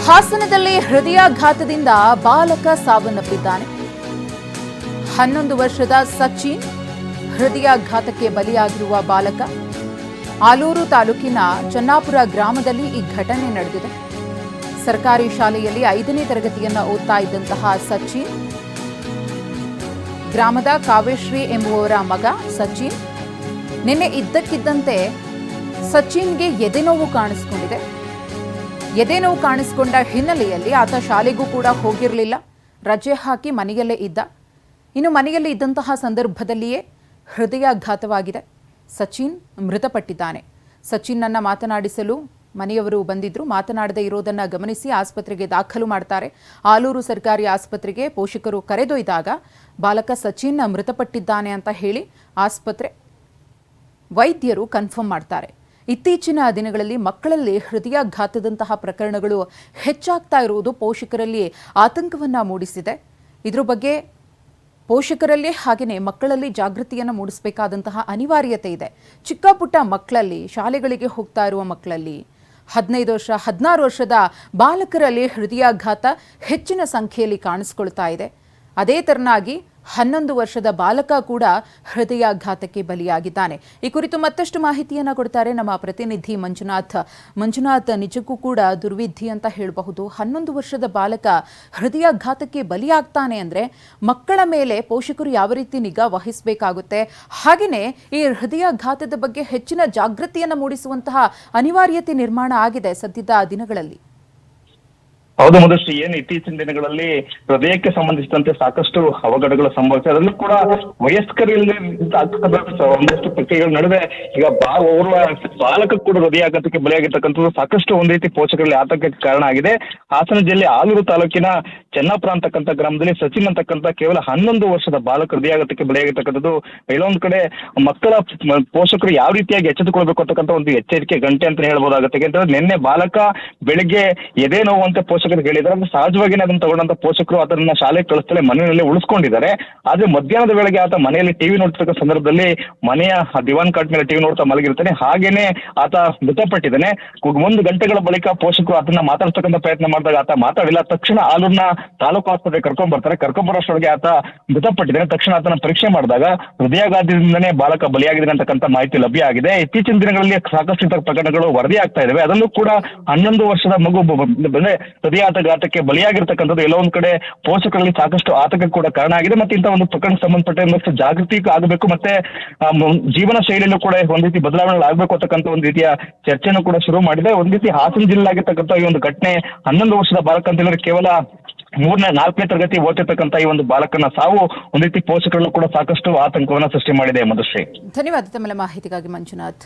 ಹಾಸನದಲ್ಲಿ ಹೃದಯಾಘಾತದಿಂದ ಬಾಲಕ ಸಾವನ್ನಪ್ಪಿದ್ದಾನೆ. 11 ವರ್ಷದ ಸಚಿನ್ ಹೃದಯಾಘಾತಕ್ಕೆ ಬಲಿಯಾಗಿರುವ ಬಾಲಕ. ಆಲೂರು ತಾಲೂಕಿನ ಚನ್ನಾಪುರ ಗ್ರಾಮದಲ್ಲಿ ಈ ಘಟನೆ ನಡೆದಿದೆ. ಸರ್ಕಾರಿ ಶಾಲೆಯಲ್ಲಿ 5ನೇ ತರಗತಿಯನ್ನ ಓದ್ತಾ ಇದ್ದಂತಹ ಸಚಿನ್, ಗ್ರಾಮದ ಕಾವ್ಯಶ್ರೀ ಎಂಬುವವರ ಮಗ ಸಚಿನ್, ನಿನ್ನೆ ಇದ್ದಕ್ಕಿದ್ದಂತೆ ಸಚಿನ್ಗೆ ಎದೆನೋವು ಕಾಣಿಸಿಕೊಂಡಿದೆ. ಎದೆನೋವು ಕಾಣಿಸಿಕೊಂಡ ಹಿನ್ನೆಲೆಯಲ್ಲಿ ಆತ ಶಾಲೆಗೂ ಕೂಡ ಹೋಗಿರಲಿಲ್ಲ, ರಜೆ ಹಾಕಿ ಮನೆಯಲ್ಲೇ ಇದ್ದ. ಇನ್ನು ಮನೆಯಲ್ಲಿ ಇದ್ದಂತಹ ಸಂದರ್ಭದಲ್ಲಿಯೇ ಹೃದಯಾಘಾತವಾಗಿದೆ. ಸಚಿನ್ ಮೃತಪಟ್ಟಿದ್ದಾನೆ. ಸಚಿನ್ನನ್ನ ಮಾತನಾಡಿಸಲು ಮನೆಯವರು ಬಂದಿದ್ರು. ಮಾತನಾಡದೇ ಇರೋದನ್ನ ಗಮನಿಸಿ ಆಸ್ಪತ್ರೆಗೆ ದಾಖಲು ಮಾಡ್ತಾರೆ. ಆಲೂರು ಸರ್ಕಾರಿ ಆಸ್ಪತ್ರೆಗೆ ಪೋಷಕರು ಕರೆದೊಯ್ದಾಗ ಬಾಲಕ ಸಚಿನ್ ಮೃತಪಟ್ಟಿದ್ದಾನೆ ಅಂತ ಹೇಳಿ ಆಸ್ಪತ್ರೆ ವೈದ್ಯರು ಕನ್ಫರ್ಮ್ ಮಾಡ್ತಾರೆ. ಇತ್ತೀಚಿನ ದಿನಗಳಲ್ಲಿ ಮಕ್ಕಳಲ್ಲಿ ಹೃದಯಾಘಾತದಂತಹ ಪ್ರಕರಣಗಳು ಹೆಚ್ಚಾಗ್ತಾ ಇರುವುದು ಪೋಷಕರಲ್ಲಿ ಆತಂಕವನ್ನ ಮೂಡಿಸಿದೆ. ಇದ್ರ ಬಗ್ಗೆ ಪೋಷಕರಲ್ಲಿ ಹಾಗೆಯೇ ಮಕ್ಕಳಲ್ಲಿ ಜಾಗೃತಿಯನ್ನು ಮೂಡಿಸಬೇಕಾದಂತಹ ಅನಿವಾರ್ಯತೆ ಇದೆ. ಚಿಕ್ಕ ಪುಟ್ಟ ಮಕ್ಕಳಲ್ಲಿ, ಶಾಲೆಗಳಿಗೆ ಹೋಗ್ತಾ ಇರುವ ಮಕ್ಕಳಲ್ಲಿ, 15 ವರ್ಷ 16 ವರ್ಷದ ಬಾಲಕರಲ್ಲಿ ಹೃದಯಾಘಾತ ಹೆಚ್ಚಿನ ಸಂಖ್ಯೆಯಲ್ಲಿ ಕಾಣಿಸಿಕೊಳ್ತಾ ಇದೆ. ಅದೇ ತೆರನಾಗಿ 11 ವರ್ಷದ ಬಾಲಕ ಕೂಡ ಹೃದಯಾಘಾತಕ್ಕೆ ಬಲಿಯಾಗಿದ್ದಾನೆ. ಈ ಕುರಿತು ಮತ್ತಷ್ಟು ಮಾಹಿತಿಯನ್ನು ಕೊಡ್ತಾರೆ ನಮ್ಮ ಪ್ರತಿನಿಧಿ ಮಂಜುನಾಥ್. ನಿಜಕ್ಕೂ ಕೂಡ ದುರ್ವಿಧಿ ಅಂತ ಹೇಳಬಹುದು. 11 ವರ್ಷದ ಬಾಲಕ ಹೃದಯಾಘಾತಕ್ಕೆ ಬಲಿಯಾಗ್ತಾನೆ ಅಂದ್ರೆ ಮಕ್ಕಳ ಮೇಲೆ ಪೋಷಕರು ಯಾವ ರೀತಿ ನಿಗಾ ವಹಿಸಬೇಕಾಗುತ್ತೆ, ಹಾಗೆಯೇ ಈ ಹೃದಯಾಘಾತದ ಬಗ್ಗೆ ಹೆಚ್ಚಿನ ಜಾಗೃತಿಯನ್ನು ಮೂಡಿಸುವಂತಹ ಅನಿವಾರ್ಯತೆ ನಿರ್ಮಾಣ ಆಗಿದೆ ಸದ್ಯದ ದಿನಗಳಲ್ಲಿ. ಹೌದು ಮಧುಶ್ರೀ, ಏನು ಇತ್ತೀಚಿನ ದಿನಗಳಲ್ಲಿ ಹೃದಯಕ್ಕೆ ಸಂಬಂಧಿಸಿದಂತೆ ಸಾಕಷ್ಟು ಅವಘಡಗಳು ಸಂಭವಿಸಿದೆ. ಅದರಲ್ಲೂ ಕೂಡ ವಯಸ್ಕರಲ್ಲಿ ಒಂದಷ್ಟು ಪ್ರಕ್ರಿಯೆಗಳ ನಡುವೆ ಈಗ ಓರ್ವ ಬಾಲಕ ಕೂಡ ಹೃದಯಾಘಾತಕ್ಕೆ ಬಲಿಯಾಗಿರ್ತಕ್ಕಂಥದ್ದು ಸಾಕಷ್ಟು ಒಂದು ರೀತಿ ಪೋಷಕರಲ್ಲಿ ಆತಂಕಕ್ಕೆ ಕಾರಣ ಆಗಿದೆ. ಹಾಸನ ಜಿಲ್ಲೆ ಆಲೂರು ತಾಲೂಕಿನ ಚನ್ನಾಪುರ ಅಂತಕ್ಕಂಥ ಗ್ರಾಮದಲ್ಲಿ ಸಚಿನ್ ಅಂತಕ್ಕಂಥ ಕೇವಲ 11 ವರ್ಷದ ಬಾಲಕ ಹೃದಯಾಘಾತಕ್ಕೆ ಬಲಿಯಾಗಿರ್ತಕ್ಕಂಥದ್ದು. ಎಲ್ಲೊಂದು ಕಡೆ ಮಕ್ಕಳ ಪೋಷಕರು ಯಾವ ರೀತಿಯಾಗಿ ಎಚ್ಚೆತ್ತುಕೊಳ್ಬೇಕು ಅಂತಕ್ಕಂಥ ಒಂದು ಎಚ್ಚರಿಕೆ ಗಂಟೆ ಅಂತ ಹೇಳ್ಬೋದಾಗುತ್ತೆ. ಯಾಕಂದ್ರೆ ನಿನ್ನೆ ಬಾಲಕ ಬೆಳಿಗ್ಗೆ ಎದೆ ನೋವಂತೆ ಪೋಷಕರು ಹೇಳಿದ್ದಾರೆ. ಸಹಜವಾಗಿ ಅದನ್ನು ತಗೊಂಡಂತ ಪೋಷಕರು ಅದನ್ನ ಶಾಲೆಗೆ ಕಳಿಸ್ತಲೇ ಮನೆಯಲ್ಲಿ ಉಳಿಸ್ಕೊಂಡಿದ್ದಾರೆ. ಆದ್ರೆ ಮಧ್ಯಾಹ್ನದ ವೇಳೆಗೆ ಆತ ಮನೆಯಲ್ಲಿ ಟಿವಿ ನೋಡ್ತಿರ್ತಕ್ಕ ಸಂದರ್ಭದಲ್ಲಿ ಮನೆಯ ದಿವಾನ್ ಕಾಟ್ ಮೇಲೆ ಟಿವಿ ನೋಡ್ತಾ ಮಲಗಿರ್ತಾನೆ. ಹಾಗೇನೆ ಆತ ಮೃತಪಟ್ಟಿದ್ದಾನೆ. 1 ಗಂಟೆಗಳ ಬಳಿಕ ಪೋಷಕರು ಅದನ್ನ ಮಾತಾಡ್ತಕ್ಕಂಥ ಪ್ರಯತ್ನ ಮಾಡಿದಾಗ ಆತ ಮಾತಾಡಿಲ್ಲ. ತಕ್ಷಣ ಆಲೂರಿನ ತಾಲೂಕು ಆಸ್ಪತ್ರೆಗೆ ಕರ್ಕೊಂಡ್ಬರೋಷ್ಟೊಳಗೆ ಆತ ಮೃತಪಟ್ಟಿದ್ದಾನೆ. ತಕ್ಷಣ ಆತನ ಪರೀಕ್ಷೆ ಮಾಡಿದಾಗ ಹೃದಯಾಘಾತದಿಂದನೇ ಬಾಲಕ ಬಲಿಯಾಗಿದೆ ಅಂತಕ್ಕಂಥ ಮಾಹಿತಿ ಲಭ್ಯ ಆಗಿದೆ. ಇತ್ತೀಚಿನ ದಿನಗಳಲ್ಲಿ ಸಾಕಷ್ಟು ಇಂತಹ ಪ್ರಕರಣಗಳು ವರದಿ ಆಗ್ತಾ ಇದಾವೆ. ಅದರಲ್ಲೂ ಕೂಡ 11 ವರ್ಷದ ಮಗು ಹೃದಯಾಘಾತಕ್ಕೆ ಬಲಿಯಾಗಿರ್ತಕ್ಕಂಥದ್ದು ಎಲ್ಲೋ ಒಂದ್ ಕಡೆ ಪೋಷಕರಲ್ಲಿ ಸಾಕಷ್ಟು ಆತಂಕ ಕೂಡ ಕಾರಣ ಆಗಿದೆ. ಮತ್ತೆ ಇಂಥ ಒಂದು ಪ್ರಕರಣಕ್ಕೆ ಸಂಬಂಧಪಟ್ಟ ಜಾಗೃತಿ ಆಗಬೇಕು, ಮತ್ತೆ ಜೀವನ ಶೈಲಿಯಲ್ಲೂ ಕೂಡ ಒಂದ್ ರೀತಿ ಬದಲಾವಣೆ ಆಗಬೇಕು ಅಂತಕ್ಕಂಥ ಒಂದು ರೀತಿಯ ಚರ್ಚೆನೂ ಕೂಡ ಶುರು ಮಾಡಿದೆ. ಒಂದ್ ರೀತಿ ಹಾಸನ ಜಿಲ್ಲೆ ಆಗಿರ್ತಕ್ಕಂಥ ಈ ಒಂದು ಘಟನೆ 11 ವರ್ಷದ ಬಾಲಕ ಅಂತ ಹೇಳಿದ್ರೆ ಕೇವಲ 4ನೇ ತರಗತಿ ಓದ್ತಿರ್ತಕ್ಕಂಥ ಈ ಒಂದು ಬಾಲಕನ ಸಾವು ಒಂದ್ ರೀತಿ ಪೋಷಕರಲ್ಲೂ ಕೂಡ ಸಾಕಷ್ಟು ಆತಂಕವನ್ನ ಸೃಷ್ಟಿ ಮಾಡಿದೆ. ಮಧುಶ್ರೀ, ಧನ್ಯವಾದ ತಮ್ಮ ಮಾಹಿತಿಗಾಗಿ ಮಂಜುನಾಥ್.